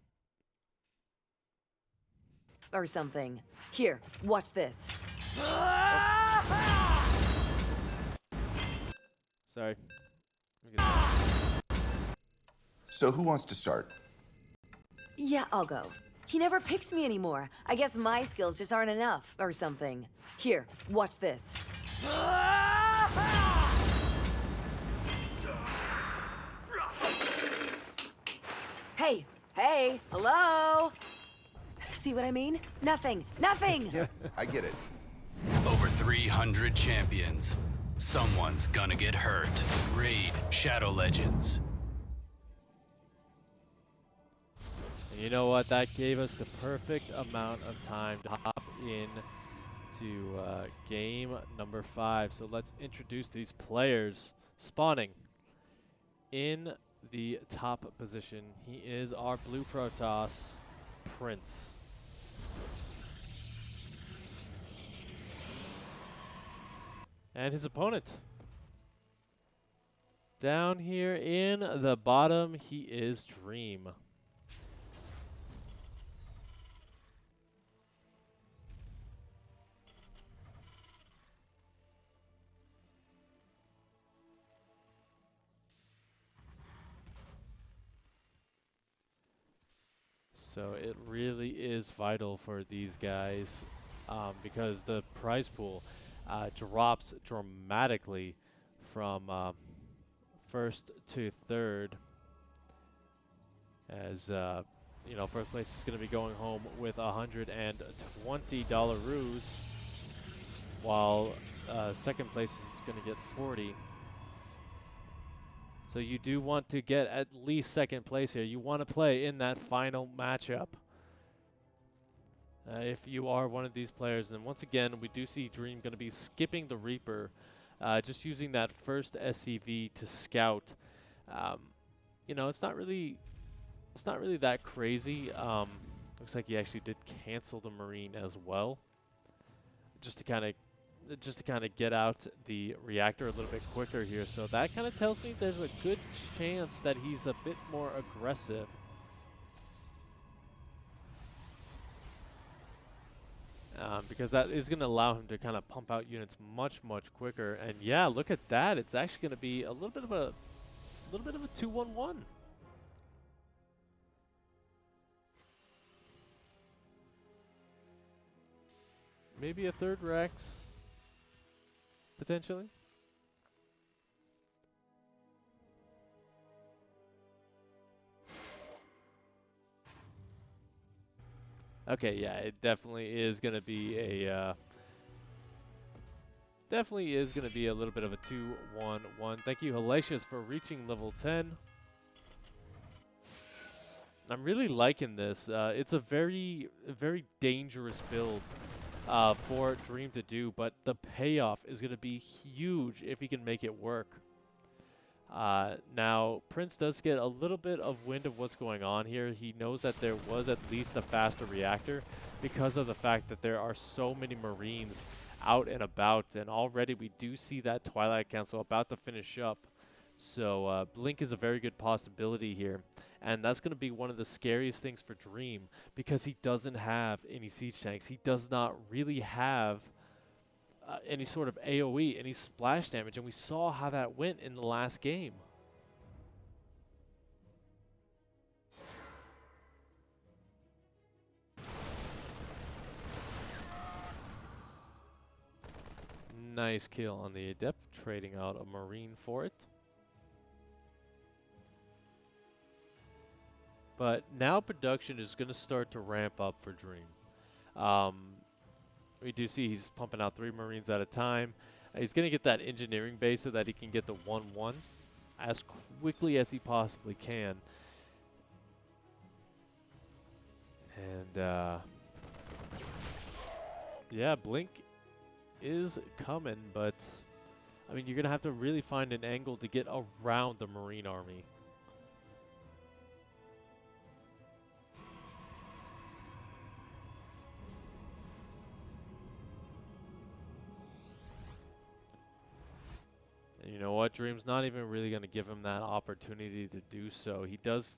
Speaker 2: Or something. Here, watch this.
Speaker 1: Sorry.
Speaker 3: So who wants to start?
Speaker 2: Yeah, I'll go. He never picks me anymore. I guess my skills just aren't enough, or something. Here, watch this. Hey, hey, hello? See what I mean? Nothing, nothing!
Speaker 3: Yeah, I get it.
Speaker 4: Over 300 champions. Someone's gonna get hurt. Raid Shadow Legends.
Speaker 1: And you know what? That gave us the perfect amount of time to hop in to game number 5. So let's introduce these players. Spawning in the top position, he is our blue Protoss, Prince. And his opponent. Down here in the bottom, he is Dream. So it really is vital for these guys because the prize pool drops dramatically from first to third, as you know, first place is going to be going home with $120 ruse, while second place is going to get 40. So you do want to get at least second place here. You want to play in that final matchup. If you are one of these players, and once again, we do see Dream going to be skipping the Reaper, just using that first SCV to scout. You know, it's not really that crazy. Looks like he actually did cancel the Marine as well, just to kind of get out the reactor a little bit quicker here. So that kind of tells me there's a good chance that he's a bit more aggressive. Because that is going to allow him to kind of pump out units much quicker. And yeah, look at that. It's actually going to be a little bit of a 2-1-1. Maybe a third Rex, potentially. Okay, yeah, it definitely is going to be a little bit of a 2-1-1. Thank you, Hellacious, for reaching level 10. I'm really liking this. It's a very dangerous build for Dream to do, but the payoff is going to be huge if he can make it work. Now, Prince does get a little bit of wind of what's going on here. He knows that there was at least a faster reactor because of the fact that there are so many Marines out and about, and already we do see that Twilight Council about to finish up. So Blink is a very good possibility here. And that's going to be one of the scariest things for Dream because he doesn't have any siege tanks. He does not really have any sort of AoE, any splash damage. And we saw how that went in the last game. Nice kill on the Adept, trading out a Marine for it. But now production is going to start to ramp up for Dream. We do see he's pumping out 3 Marines at a time. He's going to get that engineering base so that he can get the 1-1 as quickly as he possibly can. And yeah, Blink is coming, but I mean, you're going to have to really find an angle to get around the Marine army. And you know what? Dream's not even really going to give him that opportunity to do so. He does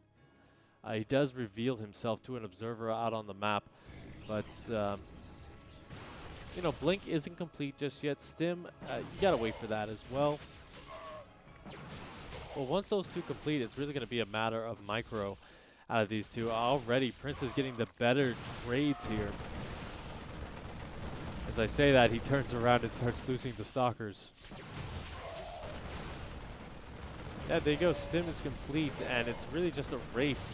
Speaker 1: reveal himself to an observer out on the map, but you know, Blink isn't complete just yet. Stim, you gotta wait for that as well. Well, once those 2 complete, it's really gonna be a matter of micro out of these 2. Already, Prince is getting the better trades here. As I say that, he turns around and starts losing the Stalkers. Yeah, there you go. Stim is complete, and it's really just a race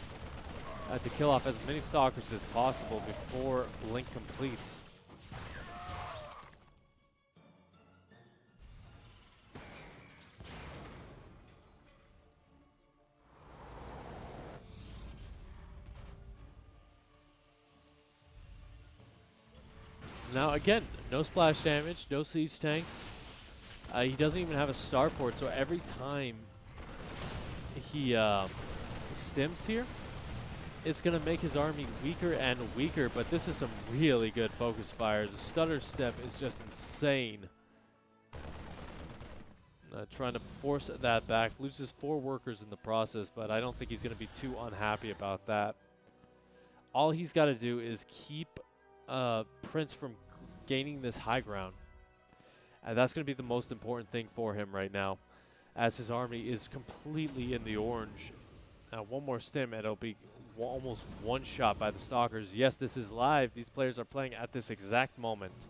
Speaker 1: to kill off as many Stalkers as possible before Blink completes. Now again, no splash damage, no siege tanks. He doesn't even have a starport, so every time he stims here, it's going to make his army weaker and weaker, but this is some really good focus fire. The stutter step is just insane. Trying to force that back, loses 4 workers in the process, but I don't think he's going to be too unhappy about that. All he's got to do is keep Prince from gaining this high ground. And that's going to be the most important thing for him right now, as his army is completely in the orange. Now, one more stim, and it'll be almost one shot by the Stalkers. Yes, this is live. These players are playing at this exact moment.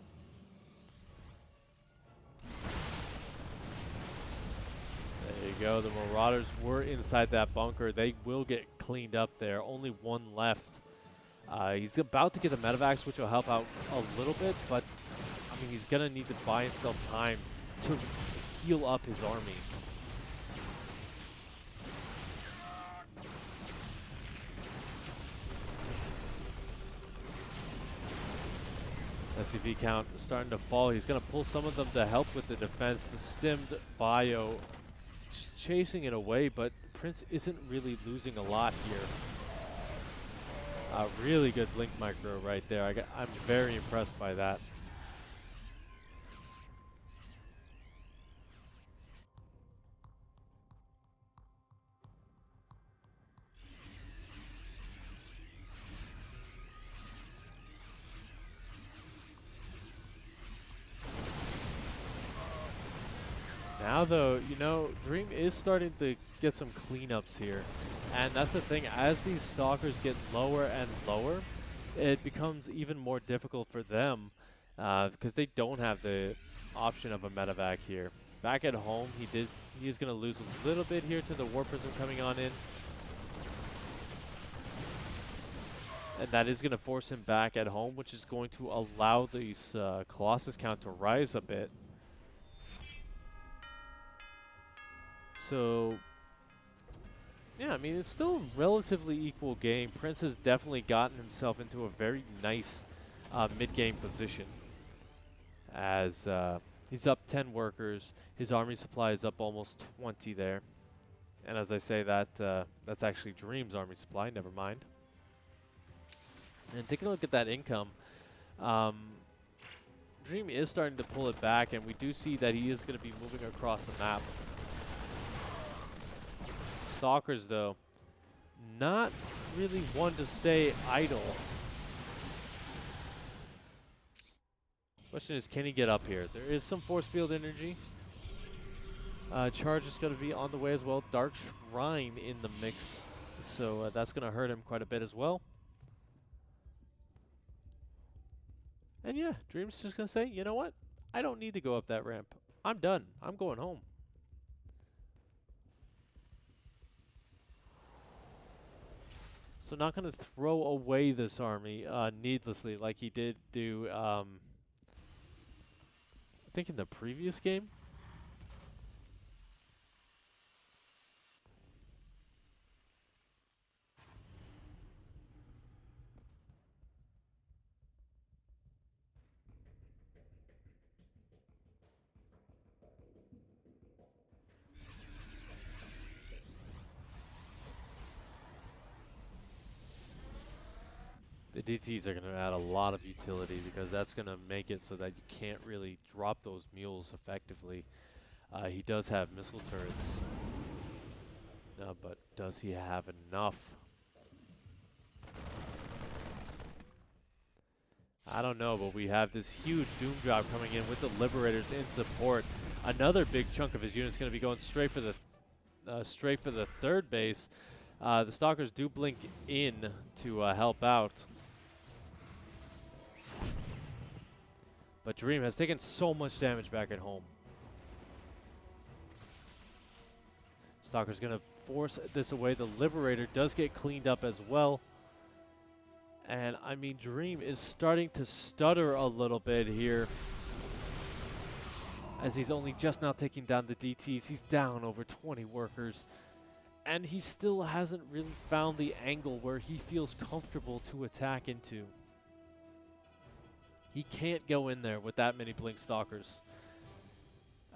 Speaker 1: There you go. The Marauders were inside that bunker. They will get cleaned up there. Only 1 left. He's about to get the medevacs, which will help out a little bit, but I mean, he's going to need to buy himself time to heal up his army. SCV count starting to fall. He's going to pull some of them to help with the defense. The stimmed bio just chasing it away, but Prince isn't really losing a lot here. Really good Blink micro right there. I'm very impressed by that. Now though, you know, Dream is starting to get some cleanups here. And that's the thing, as these Stalkers get lower and lower, it becomes even more difficult for them because they don't have the option of a medevac here. Back at home, he is going to lose a little bit here to the War Prism coming on in. And that is going to force him back at home, which is going to allow these Colossus count to rise a bit. So, yeah, I mean, it's still a relatively equal game. Prince has definitely gotten himself into a very nice mid-game position as he's up 10 workers. His army supply is up almost 20 there. And as I say, that's actually Dream's army supply, never mind. And taking a look at that income, Dream is starting to pull it back, and we do see that he is going to be moving across the map. Stalkers, though, not really one to stay idle. Question is, can he get up here? There is some force field energy. Charge is going to be on the way as well. Dark Shrine in the mix, so that's going to hurt him quite a bit as well. And yeah, Dream's just going to say, you know what? I don't need to go up that ramp. I'm done. I'm going home. So not going to throw away this army needlessly like he did do, I think in the previous game. The DTs are going to add a lot of utility because that's going to make it so that you can't really drop those mules effectively. He does have missile turrets, but does he have enough? I don't know, but we have this huge Doom drop coming in with the Liberators in support. Another big chunk of his unit is going to be going straight for the third base. The Stalkers do blink in to help out. But Dream has taken so much damage back at home. Stalker's going to force this away. The Liberator does get cleaned up as well. And, I mean, Dream is starting to stutter a little bit here, as he's only just now taking down the DTs. He's down over 20 workers. And he still hasn't really found the angle where he feels comfortable to attack into. He can't go in there with that many Blink Stalkers.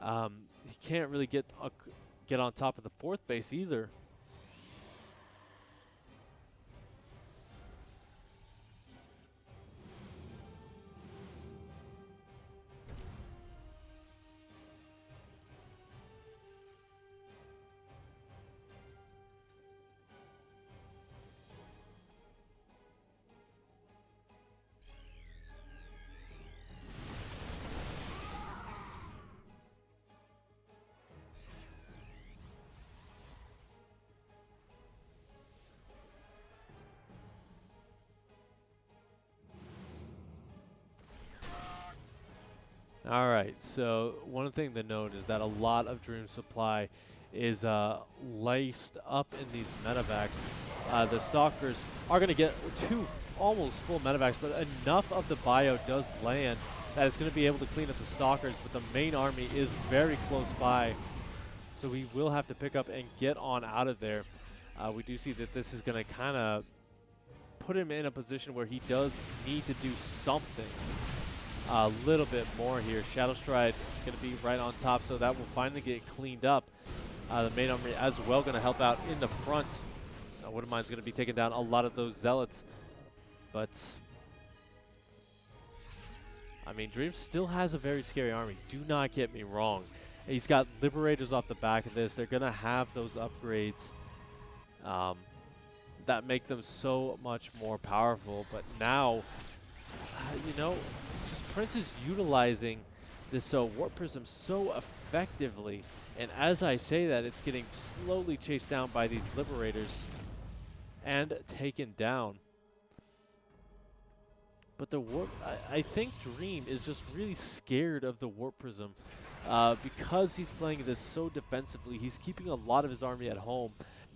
Speaker 1: He can't really get on top of the fourth base either. All right, so one thing to note is that a lot of Dream supply is laced up in these medevacs. The Stalkers are going to get 2 almost full medevacs, but enough of the bio does land that it's going to be able to clean up the Stalkers, but the main army is very close by, so we will have to pick up and get on out of there. We do see that this is going to kind of put him in a position where he does need to do something. A little bit more here. Shadow Stride going to be right on top, so that will finally get cleaned up. The main army as well going to help out in the front. Widowmine's going to be taking down a lot of those Zealots. But, I mean, Dream still has a very scary army. Do not get me wrong. He's got Liberators off the back of this. They're going to have those upgrades that make them so much more powerful. But now, you know, just Prince is utilizing this Warp Prism so effectively, and as I say that, it's getting slowly chased down by these Liberators and taken down. But the Warp, I think Dream is just really scared of the Warp Prism because he's playing this so defensively. He's keeping a lot of his army at home,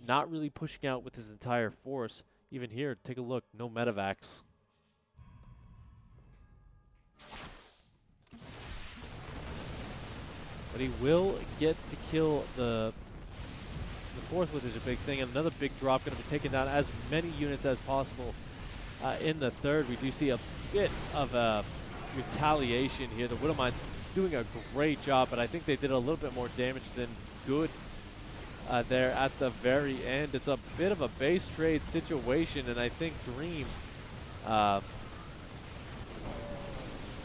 Speaker 1: not really pushing out with his entire force. Even here, take a look, no medevacs. But he will get to kill the fourth, which is a big thing. And another big drop going to be taking down as many units as possible. In the third, we do see a bit of a retaliation here. The Widowmine's doing a great job, but I think they did a little bit more damage than good there at the very end. It's a bit of a base trade situation, and I think Dream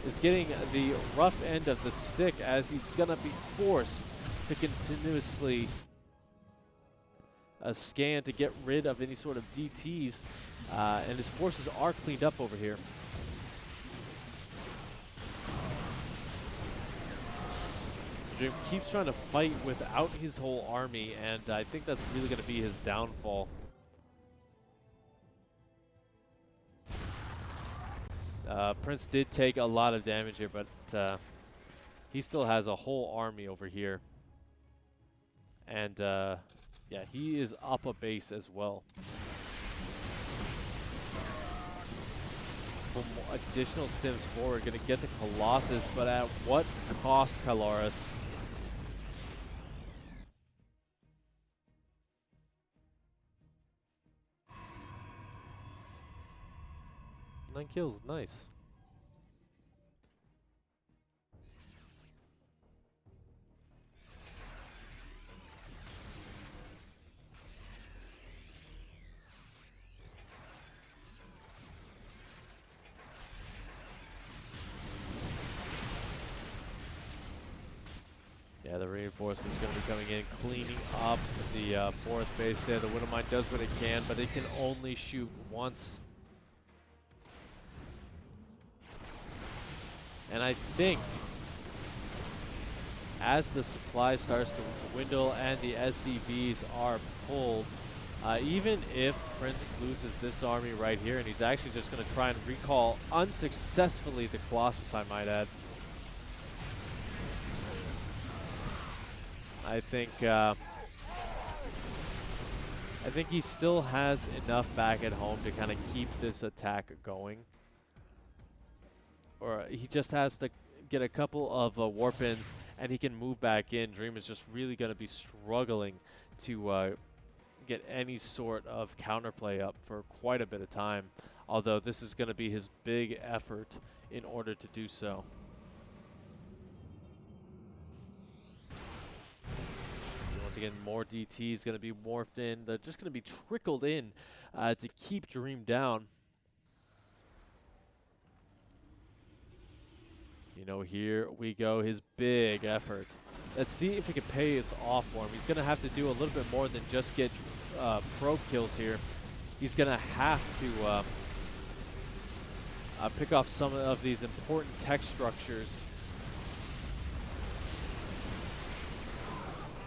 Speaker 1: is getting the rough end of the stick as he's going to be forced to continuously a scan to get rid of any sort of DTs, and his forces are cleaned up over here. Dream keeps trying to fight without his whole army, and I think that's really going to be his downfall. Prince did take a lot of damage here, but he still has a whole army over here. And yeah, he is up a base as well. For more additional stims forward, going to get the Colossus, but at what cost, Kylaris? 9 kills, nice. Yeah, the reinforcement's going to be coming in, cleaning up the fourth base there. The Widowmine does what it can, but it can only shoot once. And I think as the supply starts to dwindle and the SCVs are pulled, even if Prince loses this army right here, and he's actually just going to try and recall unsuccessfully the Colossus, I might add. I think he still has enough back at home to kind of keep this attack going. Or he just has to get a couple of warp-ins, and he can move back in. Dream is just really going to be struggling to get any sort of counterplay up for quite a bit of time, although this is going to be his big effort in order to do so. Once again, more DT is going to be morphed in. They're just going to be trickled in to keep Dream down. You know, here we go, his big effort. Let's see if he can pay us off for him. He's going to have to do a little bit more than just get probe kills here. He's going to have to pick off some of these important tech structures.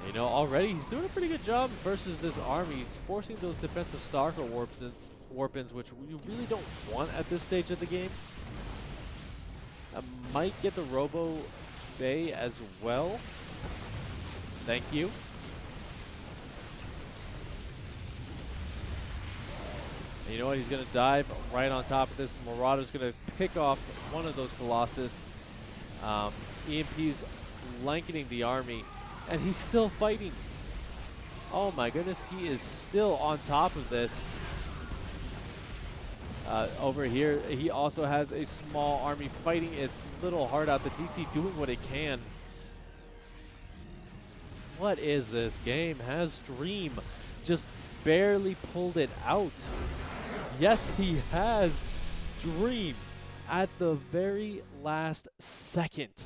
Speaker 1: You know, already he's doing a pretty good job versus this army. He's forcing those defensive Stalker warp-ins, which we really don't want at this stage of the game. Might get the Robo Bay as well. Thank you. And you know what? He's going to dive right on top of this. Marauder's going to pick off one of those Colossus. EMP's blanketing the army, and he's still fighting. Oh my goodness, he is still on top of this. Over here, he also has a small army fighting its little heart out. The DT doing what it can. What is this game? Has Dream just barely pulled it out? Yes, he has. Dream at the very last second